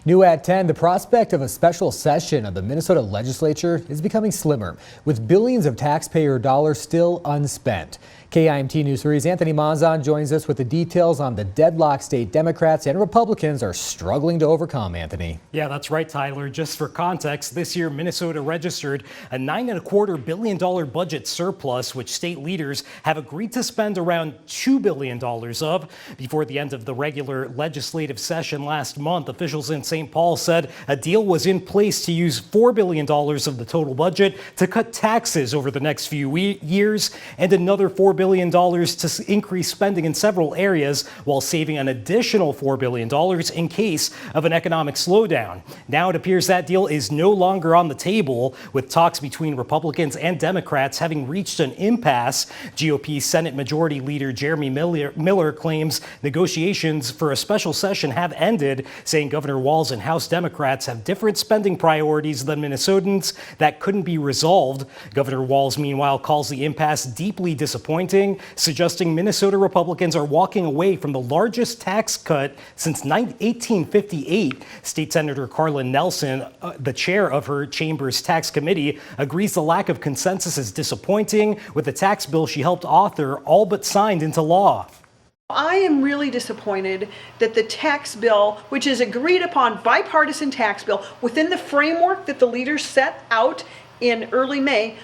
New at 10, the prospect of a special session of the Minnesota legislature is becoming slimmer, with billions of taxpayer dollars still unspent. KIMT News 3's Anthony Monzon joins us with the details on the deadlock state Democrats and Republicans are struggling to overcome, Anthony. Yeah, that's right, Tyler. Just for context, this year Minnesota registered a $9.25 billion budget surplus, which state leaders have agreed to spend around $2 billion of. Before the end of the regular legislative session last month, officials in St. Paul said a deal was in place to use $4 billion of the total budget to cut taxes over the next few years and another $4 billion to increase spending in several areas while saving an additional $4 billion in case of an economic slowdown. Now it appears that deal is no longer on the table, with talks between Republicans and Democrats having reached an impasse. GOP Senate Majority Leader Jeremy Miller claims negotiations for a special session have ended, saying Governor Walz and House Democrats have different spending priorities than Minnesotans that couldn't be resolved. Governor Walz, meanwhile, calls the impasse deeply disappointing, suggesting Minnesota Republicans are walking away from the largest tax cut since 1858. State Senator Carlin Nelson, the chair of her chamber's tax committee, agrees the lack of consensus is disappointing, with the tax bill she helped author all but signed into law. I am really disappointed that the tax bill, which is agreed upon bipartisan tax bill within the framework that the leaders set out in early May,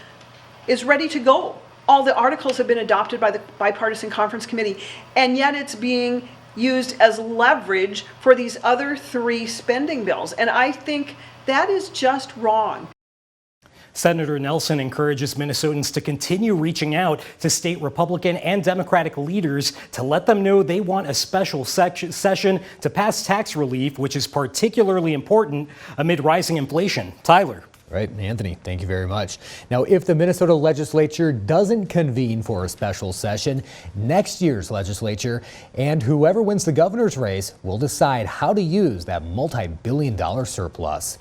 is ready to go. All the articles have been adopted by the bipartisan conference committee, and yet it's being used as leverage for these other three spending bills. And I think that is just wrong. Senator Nelson encourages Minnesotans to continue reaching out to state Republican and Democratic leaders to let them know they want a special session to pass tax relief, which is particularly important amid rising inflation. Tyler. Right, Anthony, thank you very much. Now, if the Minnesota legislature doesn't convene for a special session, next year's legislature and whoever wins the governor's race will decide how to use that multi-billion-dollar surplus.